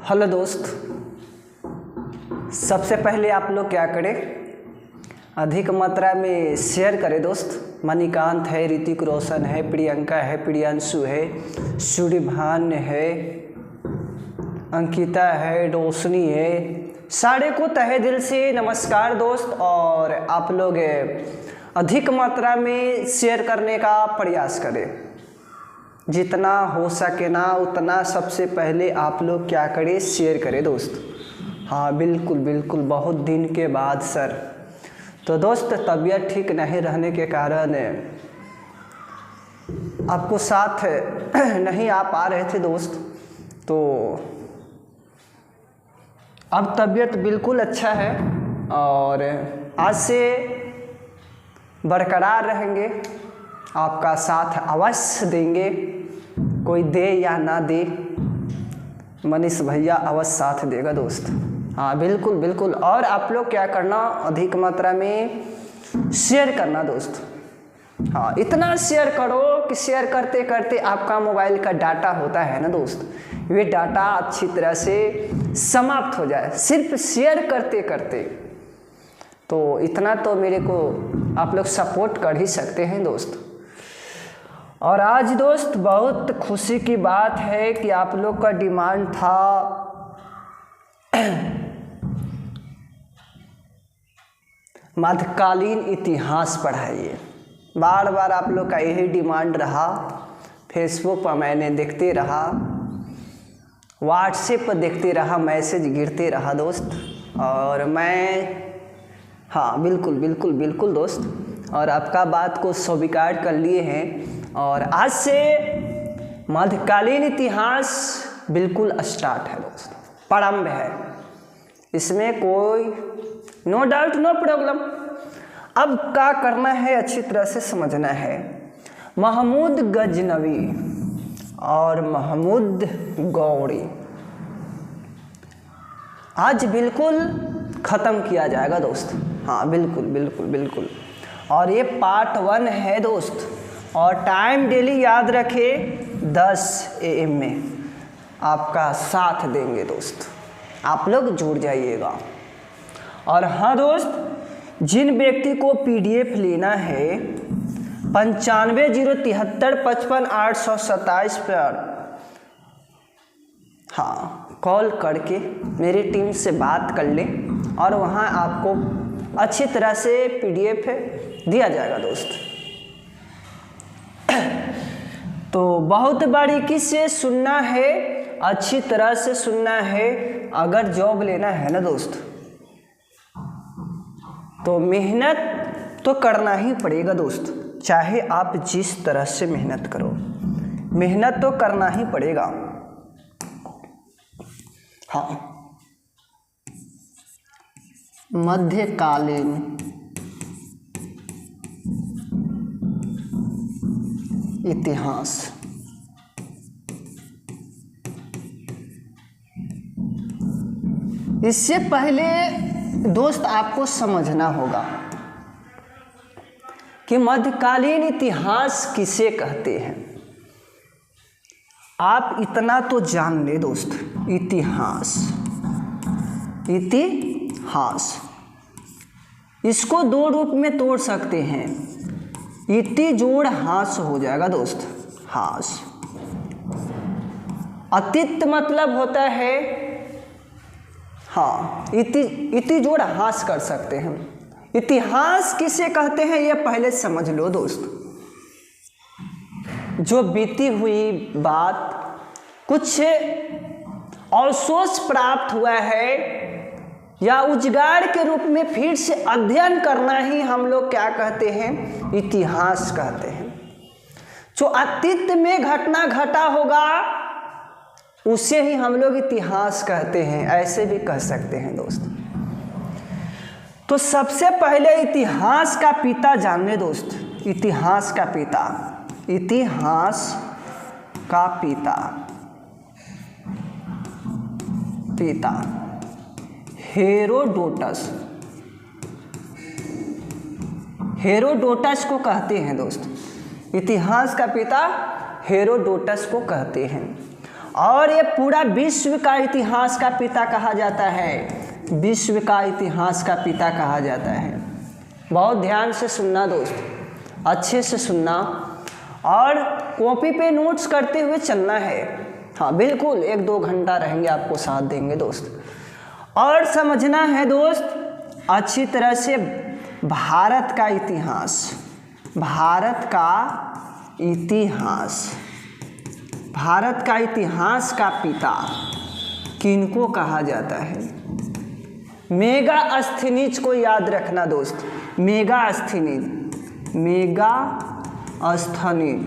Hello दोस्त, सबसे पहले आप लोग क्या करें, अधिक मात्रा में शेयर करें दोस्त। मणिकांत है, ऋतिक रोशन है, प्रियंका है, प्रियांशु है, सूर्यभान है, अंकिता है, रोशनी है, सारे को तहे दिल से नमस्कार दोस्त। और आप लोग अधिक मात्रा में शेयर करने का प्रयास करें, जितना हो सके ना उतना सबसे पहले आप लोग क्या करें, शेयर करें दोस्त। हाँ बिल्कुल बिल्कुल, बहुत दिन के बाद सर। तो दोस्त तबीयत ठीक नहीं रहने के कारण आपको साथ नहीं आ पा रहे थे दोस्त, तो अब तबीयत बिल्कुल अच्छा है और आज से बरकरार रहेंगे, आपका साथ अवश्य देंगे, कोई दे या ना दे, मनीष भैया अवश्य साथ देगा दोस्त। हाँ बिल्कुल बिल्कुल। और आप लोग क्या करना, अधिक मात्रा में शेयर करना दोस्त। हाँ इतना शेयर करो कि शेयर करते करते आपका मोबाइल का डाटा होता है ना दोस्त, वे डाटा अच्छी तरह से समाप्त हो जाए, सिर्फ शेयर करते करते। तो इतना तो मेरे को आप लोग सपोर्ट कर ही सकते हैं दोस्त। और आज दोस्त बहुत खुशी की बात है कि आप लोग का डिमांड था मध्यकालीन इतिहास पढ़ाइए। बार बार आप लोग का यही डिमांड रहा, फेसबुक पर मैंने देखते रहा, व्हाट्सएप पर देखते रहा, मैसेज गिरते रहा दोस्त। और मैं हाँ बिल्कुल बिल्कुल बिल्कुल दोस्त, और आपका बात को स्वीकार कर लिए हैं। और आज से मध्यकालीन इतिहास बिल्कुल स्टार्ट है दोस्त, प्रारंभ है, इसमें कोई नो डाउट नो प्रॉब्लम। अब क्या करना है, अच्छी तरह से समझना है। महमूद गजनवी और महमूद गौरी आज बिल्कुल ख़त्म किया जाएगा दोस्त। हाँ बिल्कुल बिल्कुल बिल्कुल। और ये पार्ट 1 है दोस्त, और टाइम डेली याद रखें 10 AM में आपका साथ देंगे दोस्त, आप लोग जुड़ जाइएगा। और हाँ दोस्त, जिन व्यक्ति को PDF लेना है 9503755827 पर हाँ कॉल करके मेरी टीम से बात कर लें, और वहाँ आपको अच्छी तरह से PDF दिया जाएगा दोस्त। तो बहुत बारीकी से सुनना है, अच्छी तरह से सुनना है। अगर जॉब लेना है ना दोस्त, तो मेहनत तो करना ही पड़ेगा दोस्त, चाहे आप जिस तरह से मेहनत करो, मेहनत तो करना ही पड़ेगा। हाँ मध्यकालीन इतिहास, इससे पहले दोस्त आपको समझना होगा कि मध्यकालीन इतिहास किसे कहते हैं। आप इतना तो जान ले दोस्त, इतिहास, इतिहास इसको 2 रूप में तोड़ सकते हैं, इति जोड़ हास हो जाएगा दोस्त, हास। अतीत मतलब होता है, हाँ इति जोड़ हास कर सकते हैं। इतिहास किसे कहते हैं ये पहले समझ लो दोस्त। जो बीती हुई बात, कुछ अवसोच प्राप्त हुआ है या उजगार के रूप में फिर से अध्ययन करना ही हम लोग क्या कहते हैं, इतिहास कहते हैं। जो अतीत में घटना घटा होगा उसे ही हम लोग इतिहास कहते हैं, ऐसे भी कह सकते हैं दोस्त। तो सबसे पहले इतिहास का पिता जान ले दोस्त, इतिहास का पिता, इतिहास का पिता, पिता हेरोडोटस, हेरोडोटस को कहते हैं दोस्त, इतिहास का पिता हेरोडोटस को कहते हैं। और ये पूरा विश्व का इतिहास का पिता कहा जाता है, विश्व का इतिहास का पिता कहा जाता है। बहुत ध्यान से सुनना दोस्त, अच्छे से सुनना और कॉपी पे नोट्स करते हुए चलना है। हाँ बिल्कुल, 1-2 घंटा रहेंगे, आपको साथ देंगे दोस्त। और समझना है दोस्त अच्छी तरह से भारत का इतिहास, भारत का इतिहास, भारत का इतिहास का पिता किनको कहा जाता है। मेगास्थनीज को याद रखना दोस्त, मेगास्थनीज, मेगास्थनीज,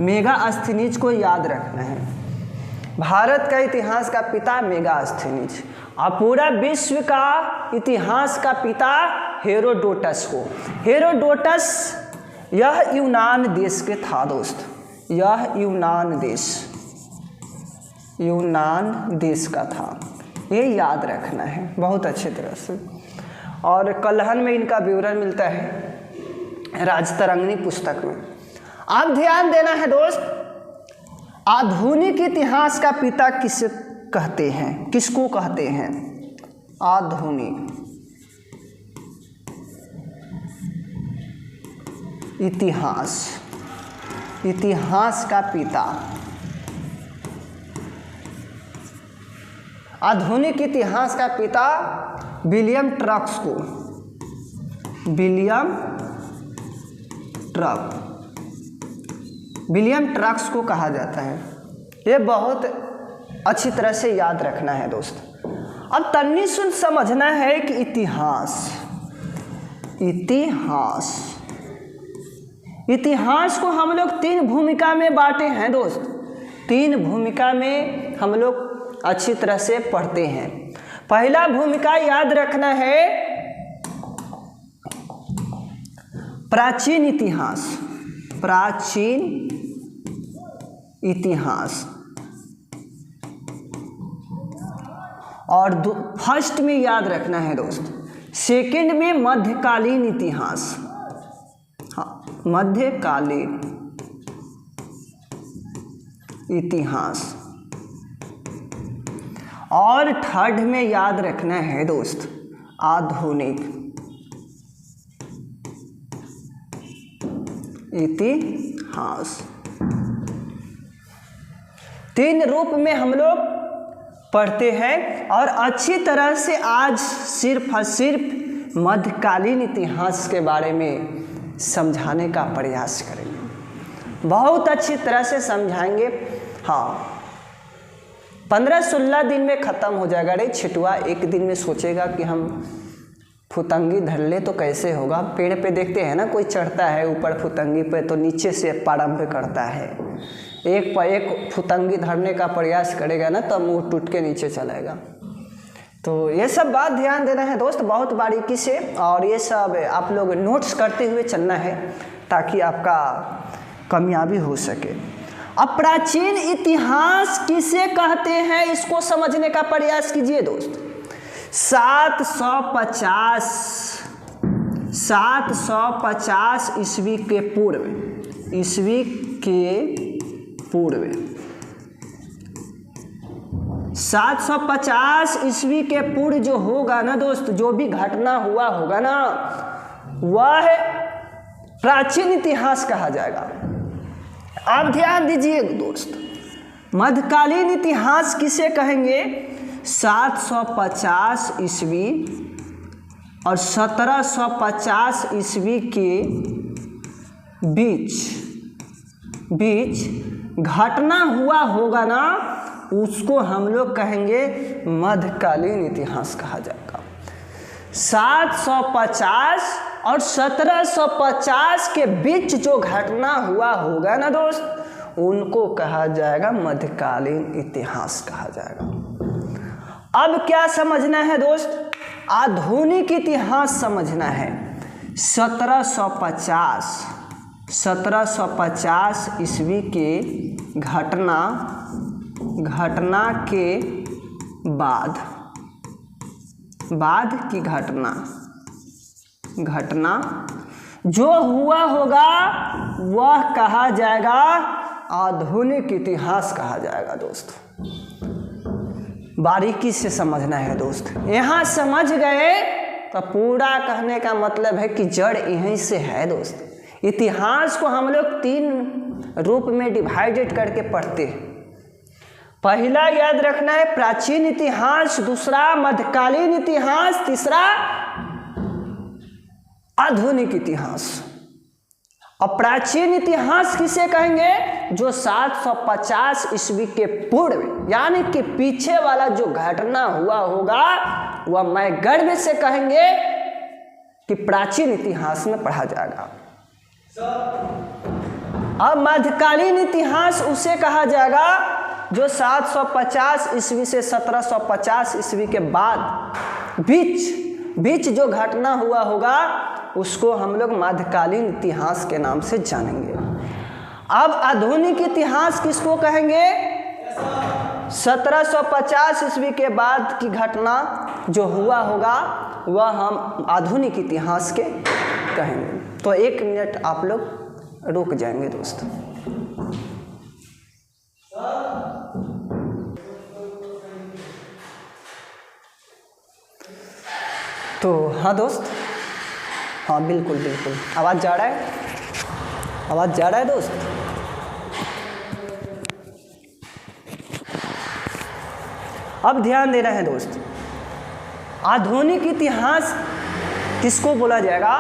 मेगास्थनीज को याद रखना है। भारत का इतिहास का पिता मेगास्थनीज, और पूरा विश्व का इतिहास का पिता हेरोडोटस को। हेरोडोटस यह यूनान देश के था दोस्त, यह यूनान देश का था, ये याद रखना है बहुत अच्छे तरह से। और कलहन में इनका विवरण मिलता है राजतरंगिणी पुस्तक में। अब ध्यान देना है दोस्त, आधुनिक इतिहास का पिता किसे कहते हैं, किसको कहते हैं। आधुनिक इतिहास, इतिहास का पिता, आधुनिक इतिहास का पिता विलियम ट्रक्स को, विलियम ट्रक्स को कहा जाता है। ये बहुत अच्छी तरह से याद रखना है दोस्त। अब तन्नी सुन समझना है कि इतिहास, इतिहास, इतिहास को हम लोग 3 भूमिका में बांटे हैं दोस्त। 3 भूमिका में हम लोग अच्छी तरह से पढ़ते हैं। पहला भूमिका याद रखना है प्राचीन इतिहास, प्राचीन इतिहास। और फर्स्ट में याद रखना है दोस्त, सेकंड में मध्यकालीन इतिहास, हाँ मध्यकालीन इतिहास। और थर्ड में याद रखना है दोस्त आधुनिक इतिहास। 3 रूप में हम लोग पढ़ते हैं और अच्छी तरह से आज सिर्फ और सिर्फ मध्यकालीन इतिहास के बारे में समझाने का प्रयास करेंगे, बहुत अच्छी तरह से समझाएंगे। हाँ 15-16 दिन में ख़त्म हो जाएगा। अरे छिटुआ एक दिन में सोचेगा कि हम फुतंगी धर ले तो कैसे होगा। पेड़ पे देखते हैं ना, कोई चढ़ता है ऊपर फुतंगी पे तो नीचे से प्रारंभ करता है, एक पर एक फुतंगी धरने का प्रयास करेगा ना तो मुंह टूट के नीचे चलेगा। तो ये सब बात ध्यान देना है दोस्त बहुत बारीकी से, और ये सब आप लोग नोट्स करते हुए चलना है ताकि आपका कामयाबी हो सके। अब प्राचीन इतिहास किसे कहते हैं इसको समझने का प्रयास कीजिए दोस्त। 750 ईस्वी के पूर्व, ईस्वी के पूर्व 750 ईस्वी के पूर्व जो होगा ना दोस्त, जो भी घटना हुआ होगा ना वह प्राचीन इतिहास कहा जाएगा। आप ध्यान दीजिए दोस्त, मध्यकालीन इतिहास किसे कहेंगे। 750 ईस्वी और 1750 ईस्वी के बीच घटना हुआ होगा ना उसको हम लोग कहेंगे मध्यकालीन इतिहास कहा जाएगा। 750 और 1750 के बीच जो घटना हुआ होगा ना दोस्त उनको कहा जाएगा मध्यकालीन इतिहास कहा जाएगा। अब क्या समझना है दोस्त, आधुनिक इतिहास समझना है। 1750 ईस्वी के घटना के बाद की घटना जो हुआ होगा वह कहा जाएगा आधुनिक इतिहास कहा जाएगा दोस्तों। बारीकी से समझना है दोस्त, यहाँ समझ गए तो पूरा कहने का मतलब है कि जड़ यहीं से है दोस्त। इतिहास को हम लोग 3 रूप में डिवाइडेड करके पढ़ते हैं। पहला याद रखना है प्राचीन इतिहास, दूसरा मध्यकालीन इतिहास, तीसरा आधुनिक इतिहास। और प्राचीन इतिहास किसे कहेंगे? जो 750 ईस्वी के पूर्व यानी कि पीछे वाला जो घटना हुआ होगा वह मैं गर्व से कहेंगे कि प्राचीन इतिहास में पढ़ा जाएगा। अब मध्यकालीन इतिहास उसे कहा जाएगा जो 750 ईस्वी से 1750 ईस्वी के बाद बीच जो घटना हुआ होगा उसको हम लोग मध्यकालीन इतिहास के नाम से जानेंगे। अब आधुनिक इतिहास किसको कहेंगे? 1750 ईस्वी के बाद की घटना जो हुआ होगा वह हम आधुनिक इतिहास के कहेंगे। तो 1 मिनट आप लोग रुक जाएंगे दोस्तों। तो हाँ दोस्त, हाँ बिल्कुल बिल्कुल आवाज़ जा रहा है, आवाज़ जा रहा है दोस्त। अब ध्यान देना है दोस्त, आधुनिक इतिहास किसको बोला जाएगा?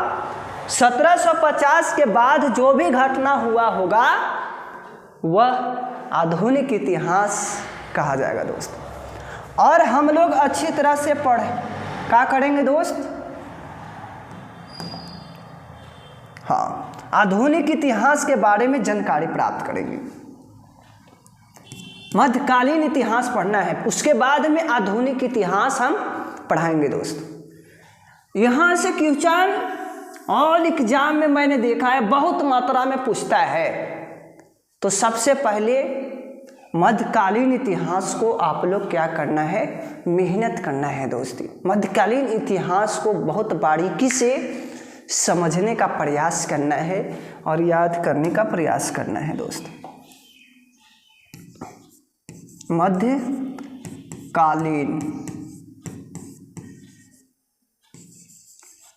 1750 के बाद जो भी घटना हुआ होगा वह आधुनिक इतिहास कहा जाएगा दोस्त। और हम लोग अच्छी तरह से क्या करेंगे दोस्त? हाँ, आधुनिक इतिहास के बारे में जानकारी प्राप्त करेंगे। मध्यकालीन इतिहास पढ़ना है, उसके बाद में आधुनिक इतिहास हम पढ़ाएंगे दोस्त। यहाँ से क्वेश्चन ऑल एग्जाम में मैंने देखा है बहुत मात्रा में पूछता है। तो सबसे पहले मध्यकालीन इतिहास को आप लोग क्या करना है? मेहनत करना है दोस्ती। मध्यकालीन इतिहास को बहुत बारीकी से समझने का प्रयास करना है और याद करने का प्रयास करना है दोस्त। मध्यकालीन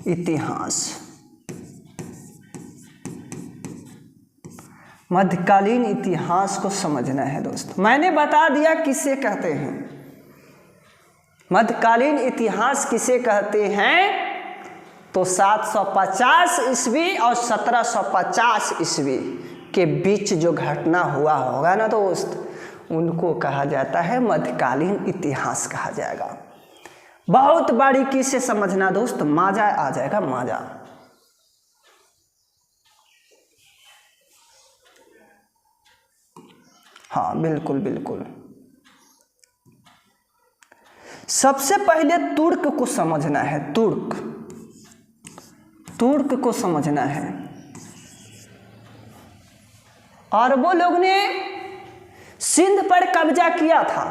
इतिहास, मध्यकालीन इतिहास को समझना है दोस्त। मैंने बता दिया किसे कहते हैं, मध्यकालीन इतिहास किसे कहते हैं। तो 750 ईस्वी और 1750 ईस्वी के बीच जो घटना हुआ होगा ना दोस्त, उनको कहा जाता है मध्यकालीन इतिहास कहा जाएगा। बहुत बारीकी से समझना दोस्त, मजा आ जाएगा, मजा। हाँ बिल्कुल बिल्कुल। सबसे पहले तुर्क को समझना है, तुर्क को समझना है। अरबों लोग ने सिंध पर कब्जा किया था,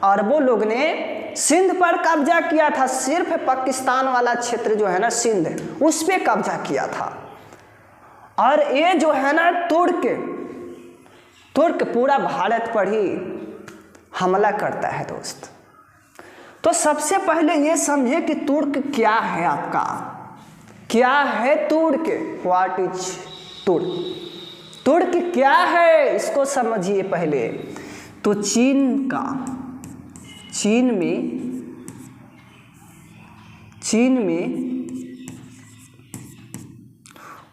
अरबों लोग ने सिंध पर कब्जा किया था। सिर्फ पाकिस्तान वाला क्षेत्र जो है ना सिंध, उस पे कब्जा किया था। और ये जो है ना तुर्क पूरा भारत पर ही हमला करता है दोस्त। तो सबसे पहले ये समझे कि तुर्क क्या है आपका, क्या है तुर्क, व्हाट इज तुर्क, तुर्क क्या है इसको समझिए पहले। तो चीन में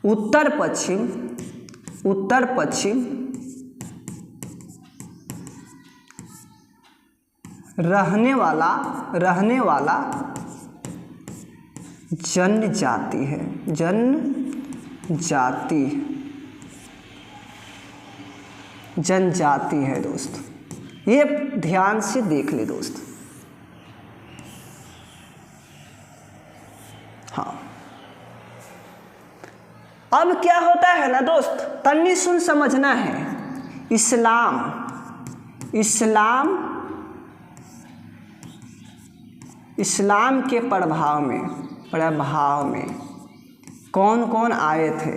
उत्तर पश्चिम रहने वाला जनजाति है, जनजाति है दोस्त। ये ध्यान से देख ले दोस्त। हाँ, अब क्या होता है ना दोस्त, तन्नी सुन समझना है। इस्लाम के प्रभाव में कौन कौन आए थे?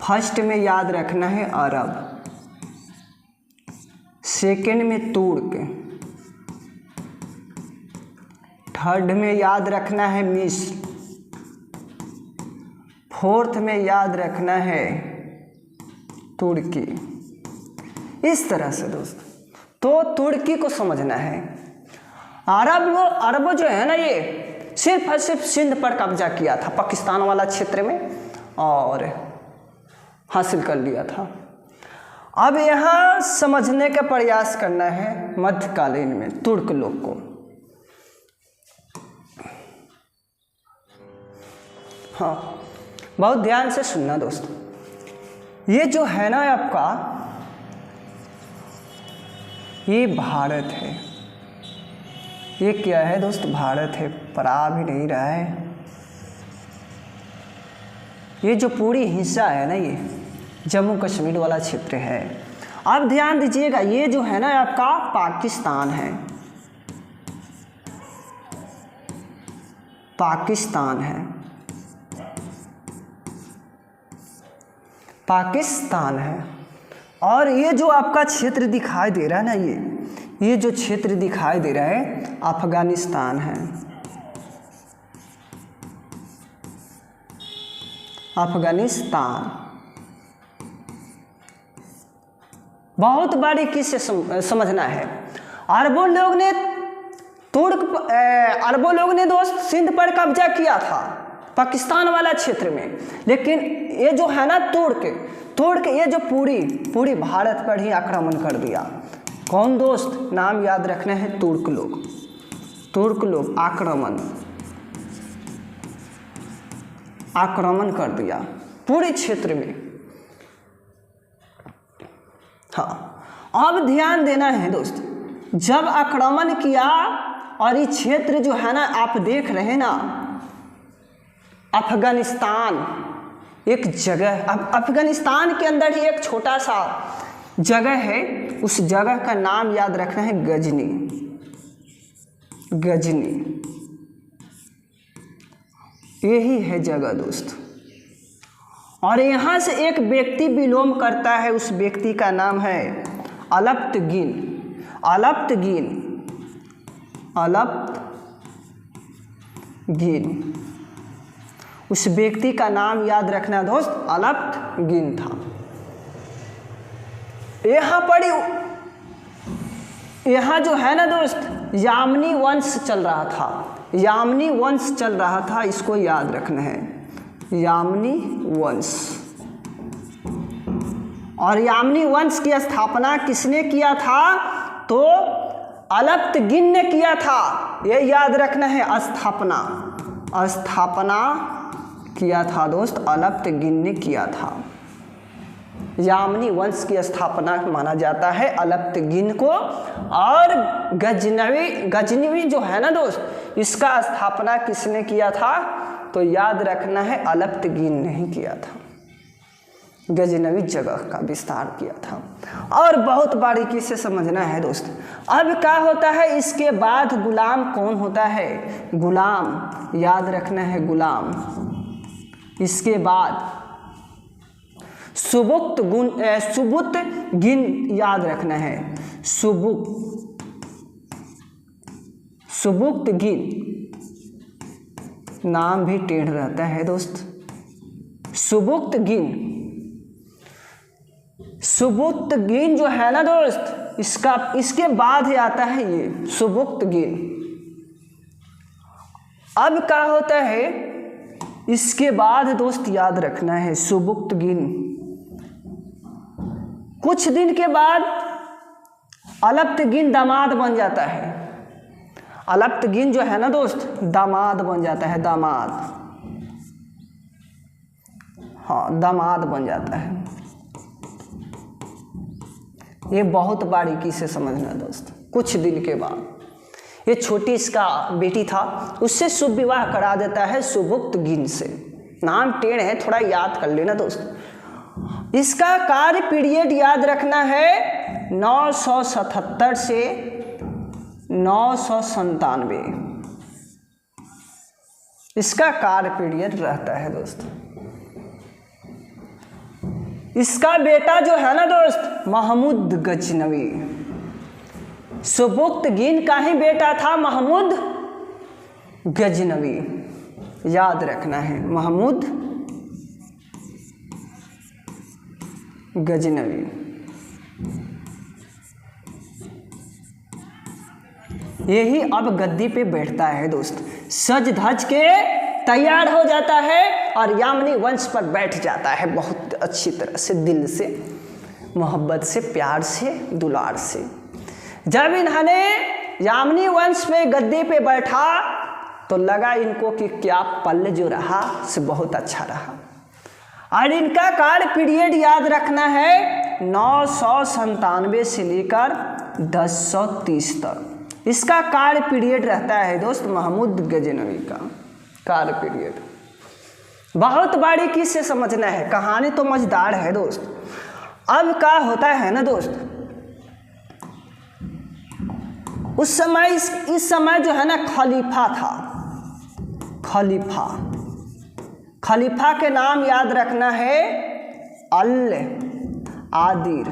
फर्स्ट में याद रखना है अरब, सेकंड में तुर्क, थर्ड में याद रखना है मिस्र, फोर्थ में याद रखना है तुर्की। इस तरह से दोस्त तो तुर्की को समझना है। अरब जो है ना, ये सिर्फ और सिर्फ सिंध पर कब्जा किया था, पाकिस्तान वाला क्षेत्र में, और हासिल कर लिया था। अब यहाँ समझने का प्रयास करना है मध्यकालीन में तुर्क लोग को। हाँ, बहुत ध्यान से सुनना दोस्तों। ये जो है ना आपका, ये भारत है। ये क्या है दोस्त? भारत है। पढ़ा भी नहीं रहा है। ये जो पूरी हिस्सा है ना, ये जम्मू कश्मीर वाला क्षेत्र है। अब ध्यान दीजिएगा, ये जो है ना आपका पाकिस्तान है, पाकिस्तान है, पाकिस्तान है। और ये जो आपका क्षेत्र दिखाई दे रहा है ना, ये जो क्षेत्र दिखाई दे रहा है अफगानिस्तान है, अफगानिस्तान। बहुत बारीकी से समझना है। अरबों लोग ने दोस्त सिंध पर कब्जा किया था, पाकिस्तान वाला क्षेत्र में। लेकिन ये जो है ना तुर्क ये जो पूरी भारत पर ही आक्रमण कर दिया। कौन दोस्त? नाम याद रखना है, तुर्क लोग आक्रमण कर दिया पूरे क्षेत्र में। हाँ, अब ध्यान देना है दोस्त, जब आक्रमण किया और ये क्षेत्र जो है ना आप देख रहे हैं ना, अफगानिस्तान एक जगह, अफगानिस्तान के अंदर ही एक छोटा सा जगह है, उस जगह का नाम याद रखना है गजनी। यही है जगह दोस्त। और यहाँ से एक व्यक्ति बिलोंग करता है, उस व्यक्ति का नाम है अलप्तगिन। उस व्यक्ति का नाम याद रखना दोस्त, अलप्तगिन था। यहाँ जो है ना दोस्त, यामनी वंश चल रहा था, इसको याद रखना है, यामनी वंश। और यामनी वंश की स्थापना किसने किया था? तो अलप्तगिन ने किया था। ये याद रखना है, स्थापना किया था दोस्त, अलप्तगिन ने किया था। यामनी वंश की स्थापना माना जाता है अलप्तगिन को। और गजनवी जो है ना दोस्त, इसका स्थापना किसने किया था? तो याद रखना है, अलप्तगिन ने ही किया था। गजनवी जगह का विस्तार किया था। और बहुत बारीकी से समझना है दोस्त। अब क्या होता है, इसके बाद गुलाम कौन होता है? गुलाम याद रखना है, गुलाम। इसके बाद सुबुक्तगिन याद रखना है, सुबुक्तगिन। नाम भी टेढ़ रहता है दोस्त, सुबुक्तगिन जो है ना दोस्त, इसके बाद ही आता है ये सुबुक्तगिन। अब क्या होता है, इसके बाद दोस्त याद रखना है सुबुक्तगिन। कुछ दिन के बाद अलप्तगिन दामाद बन जाता है। अलप्तगिन जो है ना दोस्त, दामाद बन जाता है, दामाद। हाँ, दामाद बन जाता है। ये बहुत बारीकी से समझना दोस्त। कुछ दिन के बाद ये छोटी इसका बेटी था, उससे शुभ विवाह करा देता है सुबुक्तगिन से। नाम टेढ़ है, थोड़ा याद कर लेना दोस्त। इसका कार्य पीरियड याद रखना है 977 से 997। इसका कार्य पीरियड रहता है दोस्त। इसका बेटा जो है ना दोस्त, महमूद गजनवी, सुबुक्तगीन का ही बेटा था महमूद गजनवी, याद रखना है, महमूद गजनवी। यही अब गद्दी पे बैठता है दोस्त, सज धज के तैयार हो जाता है और यामिनी वंश पर बैठ जाता है, बहुत अच्छी तरह से, दिल से, मोहब्बत से, प्यार से, दुलार से। जब इन्होंने यामिनी वंश पे गद्दी पे बैठा तो लगा इनको कि क्या पल जो रहा से बहुत अच्छा रहा। और इनका कार्य पीरियड याद रखना है 997 से लेकर 1030 तक इसका कार्य पीरियड रहता है दोस्त, महमूद गजनवी का कार्य पीरियड। बहुत बारीकी से समझना है, कहानी तो मजेदार है दोस्त। अब क्या होता है ना दोस्त, उस समय इस समय जो है ना खलीफा था, खलीफा के नाम याद रखना है अल आदिर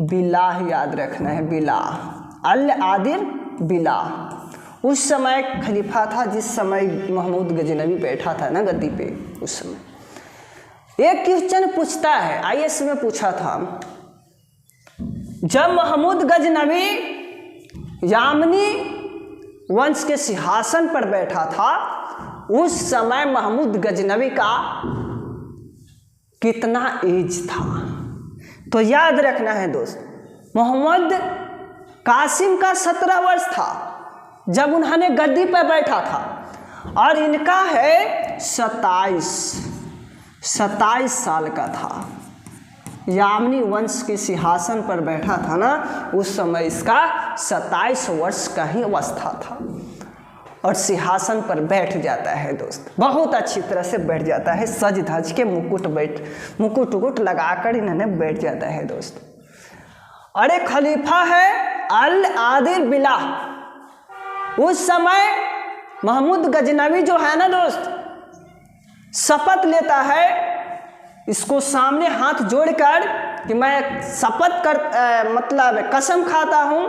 बिलाह याद रखना है, बिलाह, अल आदिर बिलाह। उस समय खलीफा था जिस समय महमूद गजनवी बैठा था ना गद्दी पे। उस समय एक क्वेश्चन पूछता है, आईएएस में पूछा था, जब महमूद गजनवी यामिनी वंश के सिंहासन पर बैठा था उस समय महमूद गजनवी का कितना एज था? तो याद रखना है दोस्त, मोहम्मद कासिम का 17 वर्ष था जब उन्होंने गद्दी पर बैठा था, और इनका है 27 साल का था। यामिनी वंश के सिंहासन पर बैठा था ना, उस समय इसका 27 वर्ष का ही अवस्था था, और सिंहासन पर बैठ जाता है दोस्त, बहुत अच्छी तरह से बैठ जाता है, सज धज के मुकुट लगाकर इन्होंने बैठ जाता है दोस्त। अरे खलीफा है अल आदिर बिलाह। उस समय महमूद गजनवी जो है ना दोस्त, शपथ लेता है, इसको सामने हाथ जोड़कर कि मैं शपथ मतलब कसम खाता हूँ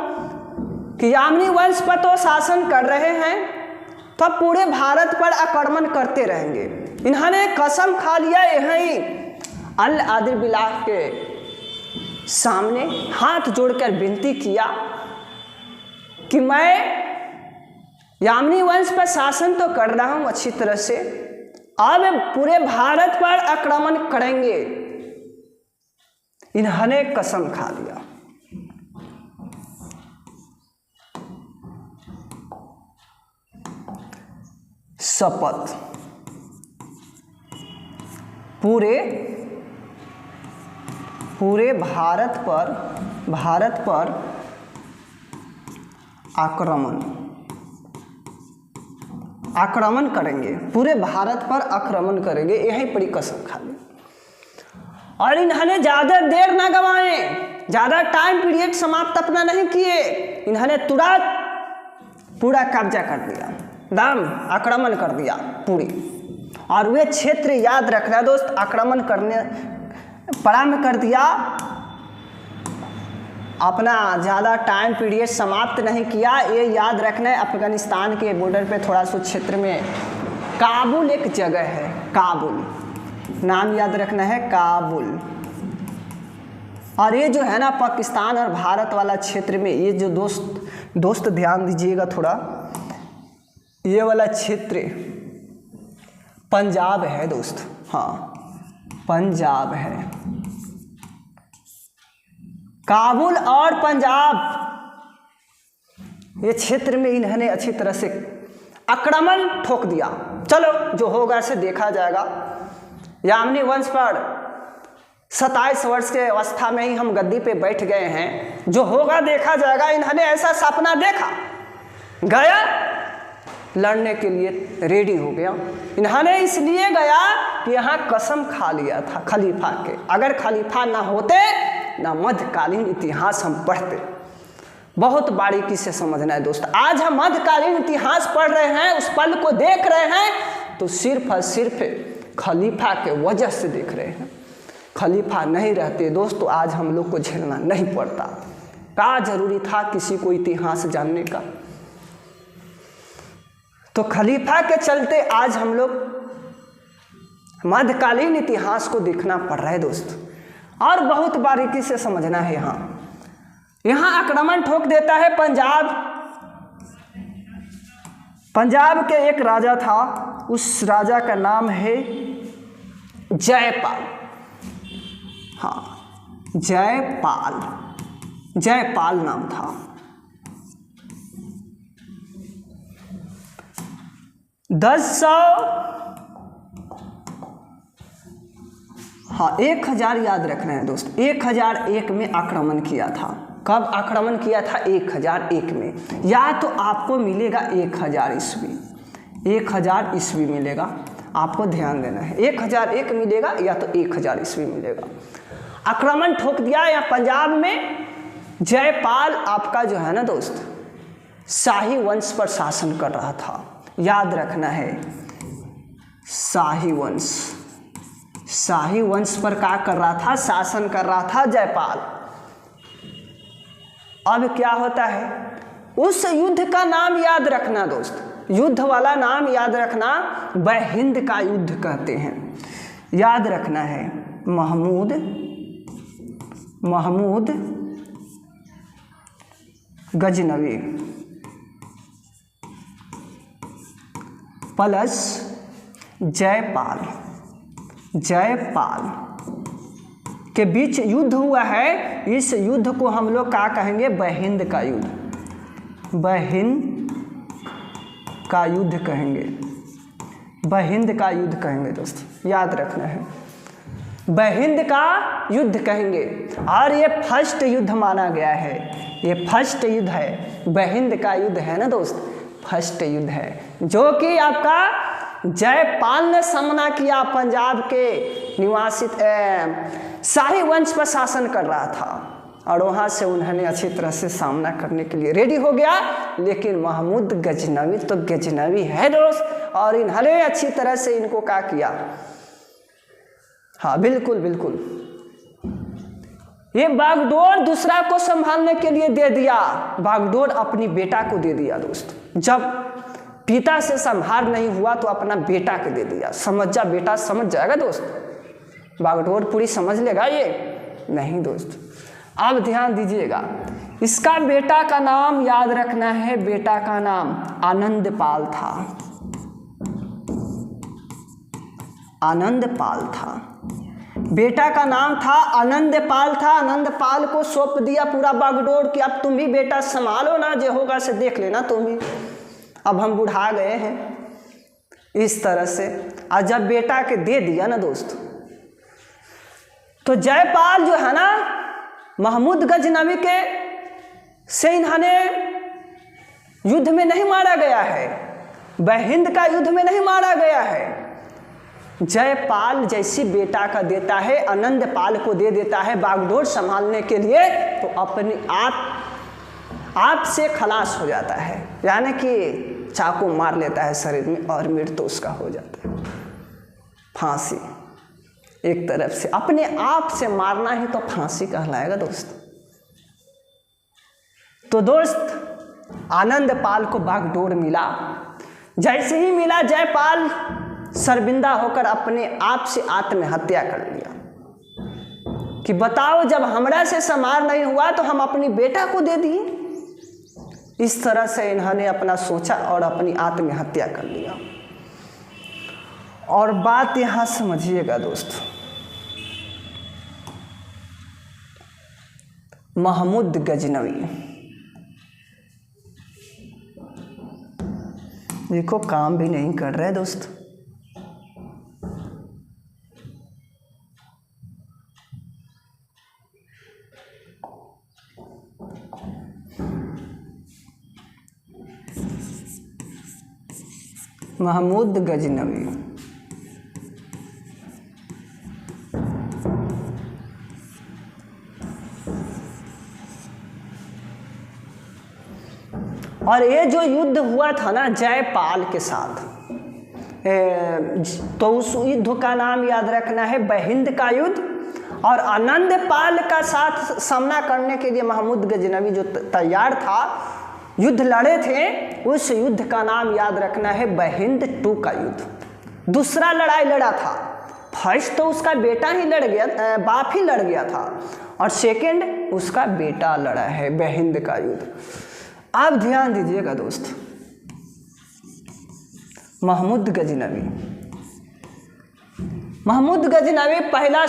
कि यामिनी वंश पर तो शासन कर रहे हैं तो पूरे भारत पर आक्रमण करते रहेंगे। इन्होंने कसम खा लिया, यहीं अल आदिर बिलाह के सामने हाथ जोड़कर विनती किया कि मैं यामिनी वंश पर शासन तो कर रहा हूँ अच्छी तरह से, अब पूरे भारत पर आक्रमण करेंगे। इन्होंने कसम खा लिया। शपथ पूरे भारत पर आक्रमण करेंगे, पूरे भारत पर आक्रमण करेंगे, यही बड़ी कसम खा ली। और इन्होंने ज़्यादा देर ना गंवाए, ज़्यादा टाइम पीरियड समाप्त अपना नहीं किए, इन्होंने तुरंत पूरा कब्जा कर दिया, दाम आक्रमण कर दिया पूरी। और वे क्षेत्र याद रखना दोस्त, आक्रमण करने प्रारंभ कर दिया, अपना ज़्यादा टाइम पीरियड समाप्त नहीं किया। ये याद रखना है, अफगानिस्तान के बॉर्डर पे थोड़ा सा क्षेत्र में काबुल एक जगह है, काबुल नाम याद रखना है, काबुल। और ये जो है ना पाकिस्तान और भारत वाला क्षेत्र में, ये जो दोस्त ध्यान दीजिएगा थोड़ा, ये वाला क्षेत्र पंजाब है दोस्त, हाँ पंजाब है। काबुल और पंजाब ये क्षेत्र में इन्होंने अच्छी तरह से आक्रमण ठोक दिया। चलो जो होगा से देखा जाएगा। यामिनी वंश पर 27 वर्ष के अवस्था में ही हम गद्दी पे बैठ गए हैं, जो होगा देखा जाएगा। इन्होंने ऐसा सपना देखा, गया लड़ने के लिए रेडी हो गया। इन्होंने इसलिए गया कि यहाँ कसम खा लिया था खलीफा के, अगर खलीफा ना होते ना मध्यकालीन इतिहास हम पढ़ते। बहुत बारीकी से समझना है दोस्त। आज हम मध्यकालीन इतिहास पढ़ रहे हैं, उस पल को देख रहे हैं, तो सिर्फ और सिर्फ खलीफा के वजह से देख रहे हैं। खलीफा नहीं रहते दोस्त तो आज हम लोग को झेलना नहीं पड़ता। क्या जरूरी था किसी को इतिहास जानने का। तो खलीफा के चलते आज हम लोग मध्यकालीन इतिहास को देखना पड़ रहा है दोस्त, और बहुत बारीकी से समझना है। यहाँ आक्रमण ठोक देता है पंजाब के एक राजा था, उस राजा का नाम है जयपाल। हाँ, जयपाल नाम था। 1000 याद रखना है दोस्त। 1001 में आक्रमण किया था। कब आक्रमण किया था? 1001 में। या तो आपको मिलेगा 1000 ईस्वी, 1000 ईस्वी मिलेगा, आपको ध्यान देना है। 1001 मिलेगा या तो 1000 ईस्वी मिलेगा। आक्रमण ठोक दिया या पंजाब में। जयपाल आपका जो है ना दोस्त, शाही वंश पर शासन कर रहा था। याद रखना है, शाही वंश पर क्या कर रहा था? शासन कर रहा था जयपाल। अब क्या होता है? उस युद्ध का नाम याद रखना दोस्त, युद्ध वाला नाम याद रखना, वह हिंद का युद्ध कहते हैं। याद रखना है, महमूद गजनवी प्लस जयपाल के बीच युद्ध हुआ है। इस युद्ध को हम लोग क्या कहेंगे? बहिंद का युद्ध, बहिंद का युद्ध कहेंगे, बहिंद का युद्ध कहेंगे दोस्त। याद रखना है, बहिंद का युद्ध कहेंगे। और ये फर्स्ट युद्ध माना गया है, ये फर्स्ट युद्ध है, बहिंद का युद्ध है ना दोस्त, फर्स्ट युद्ध है, जो कि आपका जयपाल ने सामना किया। पंजाब के निवासित शाही वंश पर शासन कर रहा था और वहाँ से उन्होंने अच्छी तरह से सामना करने के लिए रेडी हो गया। लेकिन महमूद गजनवी तो गजनवी है दोस्त, और इन्होंने अच्छी तरह से इनको क्या किया? हाँ बिल्कुल, ये बागडोर दूसरा को संभालने के लिए दे दिया। बागडोर अपनी बेटा को दे दिया दोस्त। जब पिता से संभाल नहीं हुआ तो अपना बेटा को दे दिया। समझ जा बेटा, समझ जाएगा दोस्त। बागडोर पूरी समझ लेगा ये? नहीं दोस्त। अब ध्यान दीजिएगा, इसका बेटा का नाम याद रखना है, बेटा का नाम आनंदपाल था। आनंदपाल था, बेटा का नाम था आनंदपाल था। आनंदपाल को सौंप दिया पूरा बागडोर कि अब तुम भी बेटा संभालो ना, जो होगा से देख लेना तुम भी, अब हम बुढ़ा गए हैं। इस तरह से और जब बेटा के दे दिया ना दोस्त, तो जयपाल जो है ना, महमूद गजनवी के से इन्होंने युद्ध में नहीं मारा गया है, बहिंद का युद्ध में नहीं मारा गया है। जयपाल जैसी बेटा का देता है, आनंदपाल को दे देता है बागडोर संभालने के लिए, तो अपने आप से खलास हो जाता है, यानी कि चाकू मार लेता है शरीर में और मृत्यु उसका हो जाता है। फांसी, एक तरफ से अपने आप से मारना ही तो फांसी कहलाएगा दोस्त। तो दोस्त आनंदपाल को बागडोर मिला। जैसे ही मिला, जयपाल शर्मिंदा होकर अपने आप से आत्महत्या कर लिया कि बताओ, जब हमरा से संभाल नहीं हुआ तो हम अपनी बेटा को दे दिए। इस तरह से इन्होंने अपना सोचा और अपनी आत्महत्या कर लिया। और बात यहाँ समझिएगा दोस्त, महमूद गजनवी, देखो काम भी नहीं कर रहे दोस्त। महमूद गजनवी और ये जो युद्ध हुआ था ना जयपाल के साथ, तो उस युद्ध का नाम याद रखना है बहिंद का युद्ध। और आनंद पाल का साथ सामना करने के लिए महमूद गजनवी जो तैयार था, युद्ध लड़े थे, उस युद्ध का नाम याद रखना है बहिंद 2 का युद्ध। दूसरा लड़ाई लड़ा था, फर्स्ट तो उसका बेटा ही लड़ गया, बाप ही लड़ गया था, और सेकंड उसका बेटा लड़ा है बहिंद का युद्ध। आप ध्यान दीजिएगा दोस्त, महमूद गजनवी पहला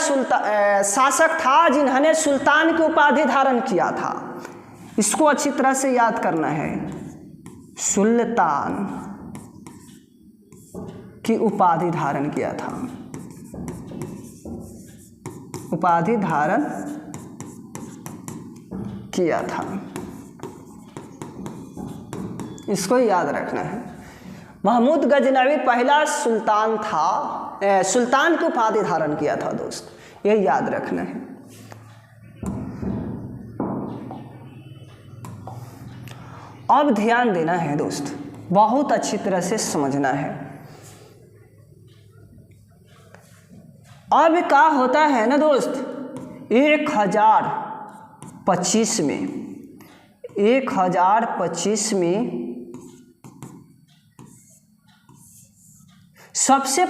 शासक था जिन्होंने सुल्तान की उपाधि धारण किया था। इसको अच्छी तरह से याद करना है, सुल्तान की उपाधि धारण किया था, उपाधि धारण किया था, इसको याद रखना है। महमूद गजनवी पहला सुल्तान था, सुल्तान की उपाधि धारण किया था दोस्त, ये याद रखना है। अब ध्यान देना है दोस्त, बहुत अच्छी तरह से समझना है। अब क्या होता है ना दोस्त, 1025 में सबसे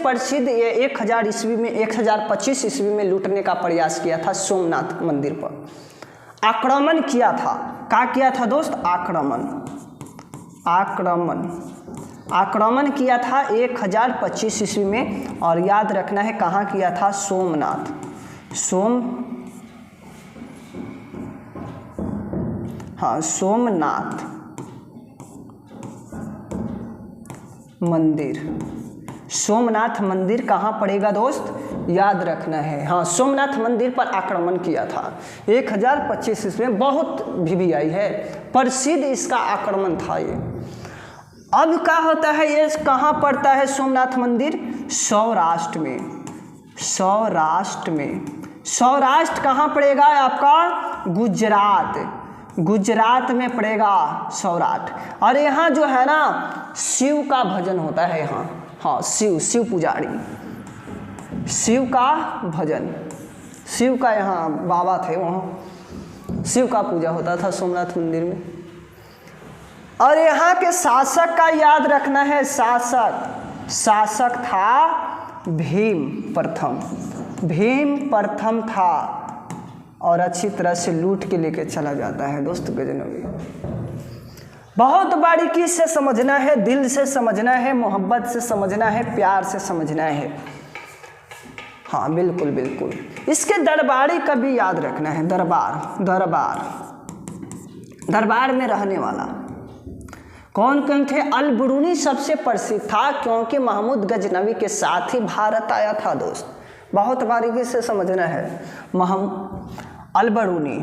प्रसिद्ध ये 1025 ईस्वी में लूटने का प्रयास किया था सोमनाथ मंदिर पर, आक्रमण किया था। क्या किया था दोस्त? आक्रमण किया था 1025 ईस्वी में, और याद रखना है कहाँ किया था? सोमनाथ सोमनाथ मंदिर कहाँ पड़ेगा दोस्त? याद रखना है। हाँ, सोमनाथ मंदिर पर आक्रमण किया था 1025 ईस्वी में, बहुत भिभी है, प्रसिद्ध इसका आक्रमण था ये। अब क्या होता है, ये कहाँ पड़ता है सोमनाथ मंदिर? सौराष्ट्र कहाँ पड़ेगा आपका? गुजरात में पड़ेगा सौराष्ट्र। और यहाँ जो है ना, शिव का भजन होता है यहाँ। हाँ, शिव पुजारी, शिव का भजन, शिव का यहाँ बाबा थे, वहाँ शिव का पूजा होता था सोमनाथ मंदिर में। और यहाँ के शासक का याद रखना है, शासक था भीम प्रथम था, और अच्छी तरह से लूट के लेके चला जाता है दोस्त गजनवी। बहुत बारीकी से समझना है, दिल से समझना है, मोहब्बत से समझना है, प्यार से समझना है। हाँ बिल्कुल बिल्कुल। इसके दरबारी का भी याद रखना है, दरबार में रहने वाला कौन कौन थे? अल-बरूनी सबसे प्रसिद्ध था, क्योंकि महमूद गजनवी के साथ ही भारत आया था दोस्त। बहुत बारीकी से समझना है। अल-बरूनी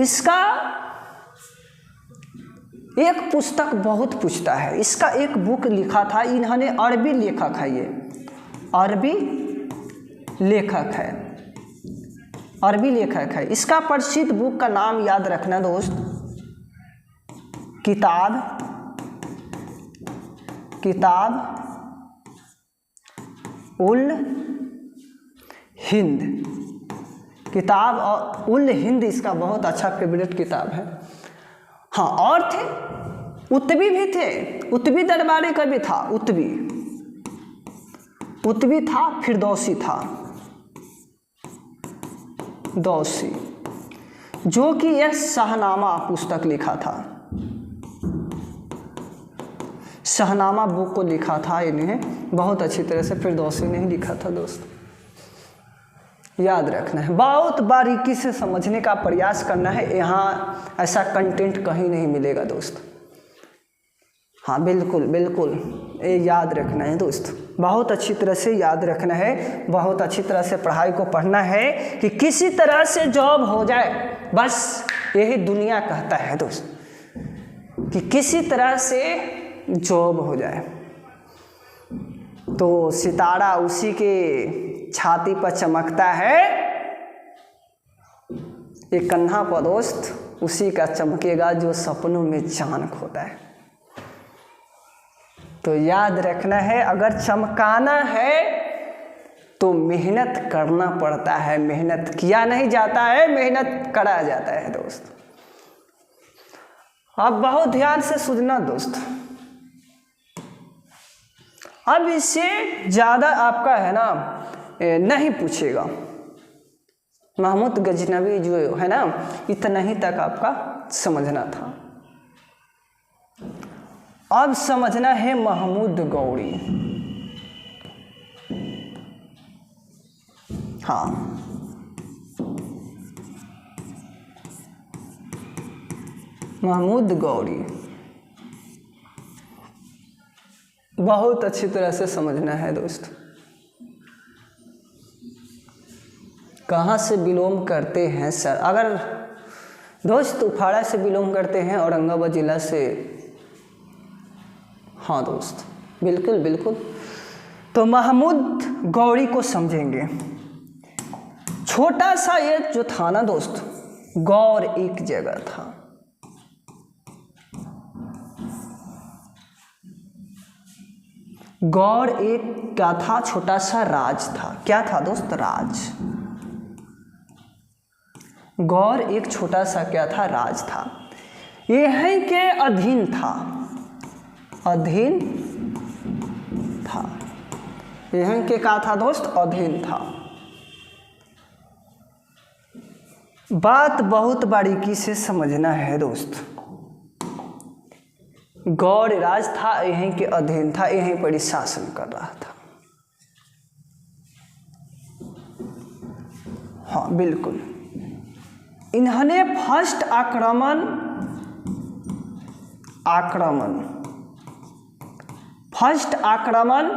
इसका एक पुस्तक बहुत पूछता है, इसका एक बुक लिखा था इन्होंने, अरबी लेखक है ये, अरबी लेखक है। इसका प्रसिद्ध बुक का नाम याद रखना दोस्त, किताब उल हिंद इसका बहुत अच्छा फेवरेट किताब है। हाँ, और थे उत्बी भी थे, उत्बी दरबारी का भी था, उत्बी था, फिरदौसी था, दौसी, जो कि यह शाहनामा पुस्तक लिखा था, शाहनामा बुक को लिखा था इन्हें बहुत अच्छी तरह से, फिरदौसी ने ही लिखा था दोस्त। याद रखना है, बहुत बारीकी से समझने का प्रयास करना है, यहाँ ऐसा कंटेंट कहीं नहीं मिलेगा दोस्त। हाँ बिल्कुल बिल्कुल, ये याद रखना है दोस्त, बहुत अच्छी तरह से याद रखना है, बहुत अच्छी तरह से पढ़ाई को पढ़ना है कि किसी तरह से जॉब हो जाए, बस यही दुनिया कहता है दोस्त, कि किसी तरह से जॉब हो जाए। तो सितारा उसी के छाती पर चमकता है ये कन्हा पर दोस्त उसी का चमकेगा जो सपनों में चांद खोता है। तो याद रखना है, अगर चमकाना है तो मेहनत करना पड़ता है, मेहनत किया नहीं जाता है, मेहनत करा जाता है दोस्त। आप बहुत ध्यान से सुनना दोस्त। अब इससे ज़्यादा आपका है ना नहीं पूछेगा। महमूद गजनवी जो है ना, इतना ही तक आपका समझना था। अब समझना है महमूद गौरी। हाँ, महमूद गौरी बहुत अच्छी तरह से समझना है दोस्त। कहाँ से बिलोंग करते हैं सर? अगर दोस्त उफाड़ा से बिलोंग करते हैं, औरंगाबाद ज़िला से। हाँ दोस्त, बिल्कुल बिल्कुल। तो महमूद गौरी को समझेंगे। छोटा सा ये जो था ना दोस्त, गौर एक जगह था। गौर एक क्या था? छोटा सा राज था। क्या था दोस्त? राज। गौर एक छोटा सा क्या था? राज था। यहीं के अधीन था, अधीन था। यहीं के क्या था दोस्त? अधीन था। बात बहुत बारीकी से समझना है दोस्त। गौर राज था, यहीं के अधीन था, यहीं पर ही शासन कर रहा था। हाँ बिल्कुल। इन्होंने फर्स्ट आक्रमण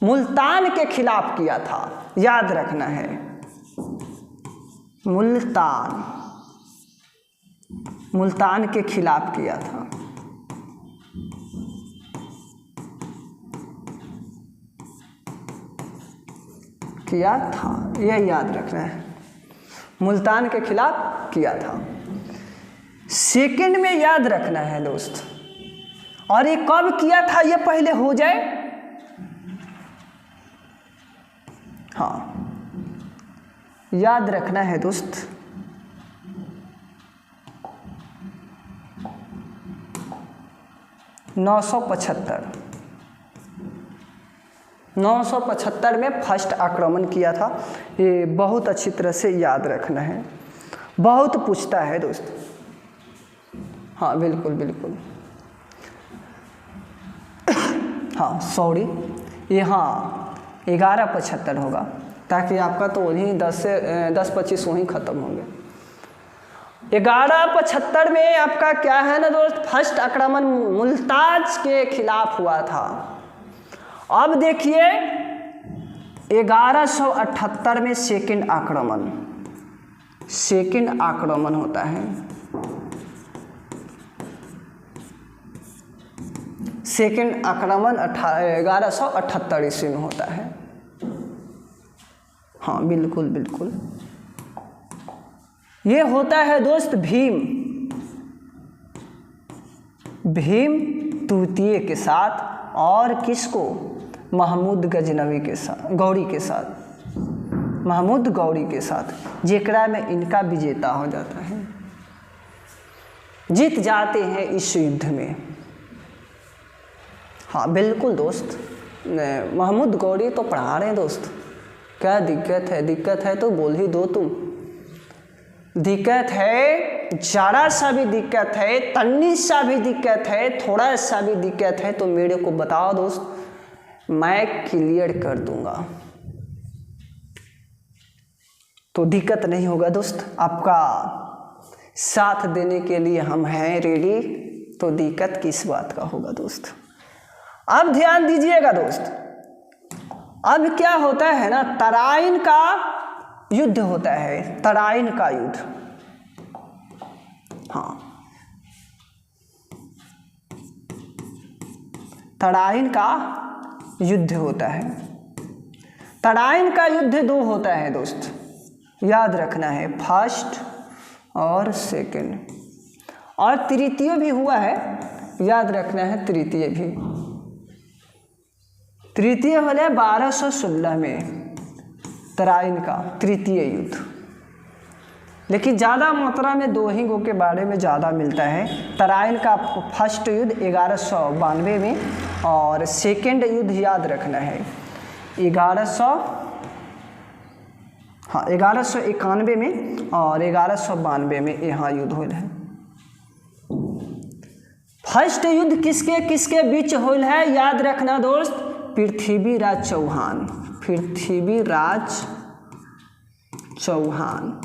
मुल्तान के खिलाफ किया था। याद रखना है, मुल्तान के खिलाफ किया था। यह याद रखना है, मुल्तान के खिलाफ किया था। सेकंड में याद रखना है दोस्त, और ये कब किया था ये पहले हो जाए। हाँ याद रखना है दोस्त। नौ सौ पचहत्तर में फर्स्ट आक्रमण किया था। ये बहुत अच्छी तरह से याद रखना है, बहुत पूछता है दोस्त। हाँ बिल्कुल बिल्कुल। हाँ सॉरी, ये हाँ 1175 होगा, ताकि आपका तो वहीं 10-25 वहीं ख़त्म होंगे। 1175 में आपका क्या है ना दोस्त, फर्स्ट आक्रमण मुल्ताज के खिलाफ हुआ था। अब देखिए 1178 में सेकंड आक्रमण होता है। सेकंड आक्रमण 1178 ईस्वी में होता है। हाँ बिल्कुल बिल्कुल। ये होता है दोस्त भीम तृतीय के साथ, और किसको? महमूद गजनवी के साथ, गौरी के साथ, महमूद गौरी के साथ, जेकरा में इनका विजेता हो जाता है, जीत जाते हैं इस युद्ध में। हाँ बिल्कुल दोस्त, महमूद गौरी तो पढ़ा रहे हैं दोस्त। क्या दिक्कत है? दिक्कत है तो बोल ही दो तुम। दिक्कत है, जरा सा भी दिक्कत है, तन्नी सा भी दिक्कत है, थोड़ा सा भी दिक्कत है तो मेरे को बताओ दोस्त, मैं क्लियर कर दूंगा। तो दिक्कत नहीं होगा दोस्त, आपका साथ देने के लिए हम हैं रेडी। तो दिक्कत किस बात का होगा दोस्त? अब ध्यान दीजिएगा दोस्त। अब क्या होता है ना, तराइन का युद्ध होता है, तराइन का युद्ध। हाँ तराइन का युद्ध होता है। तराइन का युद्ध दो होता है दोस्त, याद रखना है, फर्स्ट और सेकंड, और तृतीय भी हुआ है, याद रखना है तृतीय भी। तृतीय वाले 1216 में तराइन का तृतीय युद्ध, लेकिन ज़्यादा मात्रा में दो ही गो के बारे में ज़्यादा मिलता है। तराइन का फर्स्ट युद्ध 1192 में, और सेकंड युद्ध याद रखना है 1191 में और 1192 में यहाँ युद्ध होल है। फर्स्ट युद्ध किसके किसके बीच होल है, याद रखना दोस्त, पृथ्वीराज चौहान, पृथ्वीराज चौहान,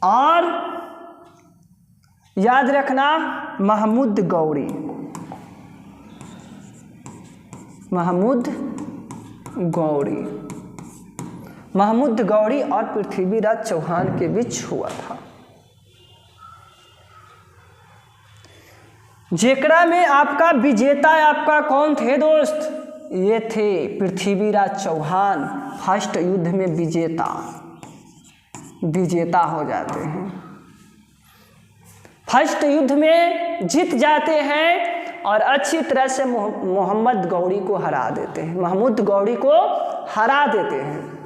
और याद रखना महमूद गौरी, महमूद गौरी, महमूद गौरी और पृथ्वीराज चौहान के बीच हुआ था। जेकरा में आपका विजेता आपका कौन थे दोस्त, ये थे पृथ्वीराज चौहान। फर्स्ट युद्ध में विजेता हो जाते हैं, फर्स्ट युद्ध में जीत जाते हैं और अच्छी तरह से मोहम्मद गौरी को हरा देते हैं, महमूद गौरी को हरा देते हैं।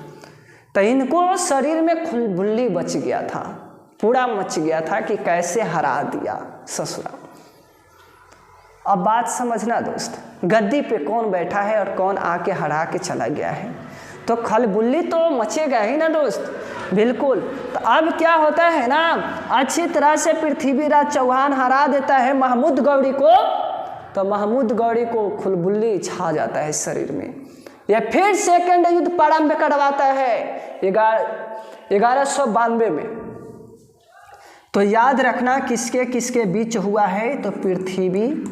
तो इनको शरीर में खुलबुल्ली बच गया था, पूरा मच गया था कि कैसे हरा दिया ससुरा। अब बात समझना दोस्त, गद्दी पे कौन बैठा है और कौन आके हरा के चला गया है, तो खलबुल्ली तो मचेगा ही ना दोस्त, बिल्कुल। तो अब क्या होता है ना, अच्छी तरह से पृथ्वीराज चौहान हरा देता है महमूद गौरी को, तो महमूद गौरी को खुलबुल्ली छा जाता है शरीर में। यह फिर सेकंड युद्ध प्रारंभ करवाता है 1192 में। तो याद रखना किसके किसके बीच हुआ है, तो पृथ्वीराज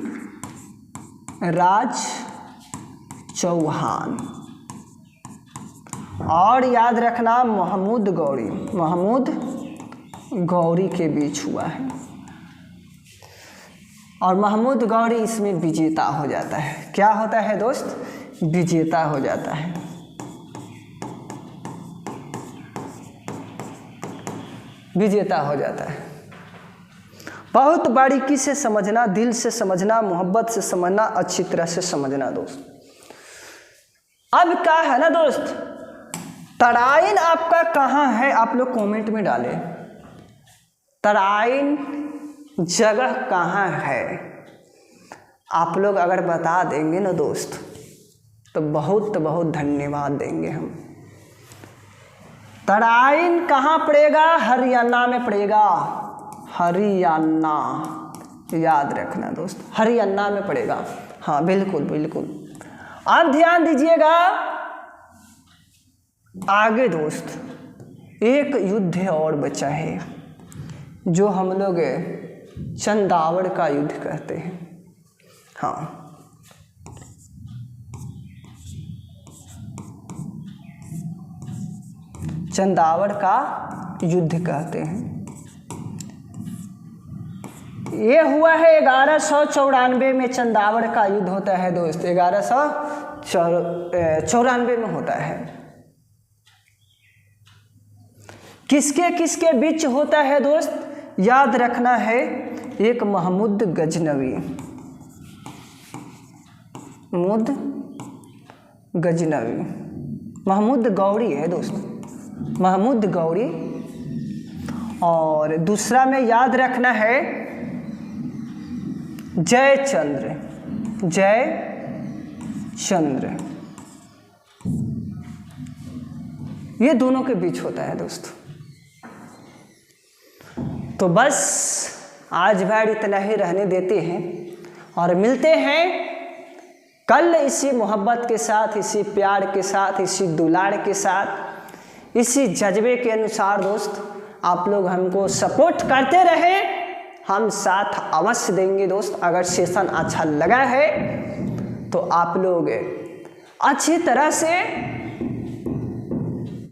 चौहान, और याद रखना महमूद गौरी के बीच हुआ है, और महमूद गौरी इसमें विजेता हो जाता है। क्या होता है दोस्त, विजेता हो जाता है। विजेता हो जाता है। बहुत बारीकी से समझना, दिल से समझना, मोहब्बत से समझना, अच्छी तरह से समझना दोस्त। अब क्या है ना दोस्त, तराइन आपका कहाँ है, आप लोग कमेंट में डालें, तराइन जगह कहाँ है। आप लोग अगर बता देंगे ना दोस्त तो बहुत बहुत धन्यवाद देंगे हम। तराइन कहाँ पड़ेगा, हरियाणा में पड़ेगा, हरियाणा, याद रखना दोस्त, हरियाणा में पड़ेगा। हाँ बिल्कुल बिल्कुल। अब ध्यान दीजिएगा आगे दोस्त, एक युद्ध और बचा है जो हम लोग चंदावड़ का युद्ध कहते हैं। हाँ, चंदावड़ का युद्ध कहते हैं। ये हुआ है 1194 में चंदावड़ का युद्ध होता है दोस्त, 1194 में होता है। किसके किसके बीच होता है दोस्त, याद रखना है, एक महमूद गजनवी, महमूद गौरी है दोस्त, महमूद गौरी, और दूसरा में याद रखना है जयचंद्र, ये दोनों के बीच होता है दोस्त। तो बस आज भाई इतना ही रहने देते हैं और मिलते हैं कल इसी मोहब्बत के साथ, इसी प्यार के साथ, इसी दुलार के साथ, इसी जज्बे के अनुसार दोस्त। आप लोग हमको सपोर्ट करते रहे, हम साथ अवश्य देंगे दोस्त। अगर सेशन अच्छा लगा है तो आप लोग अच्छी तरह से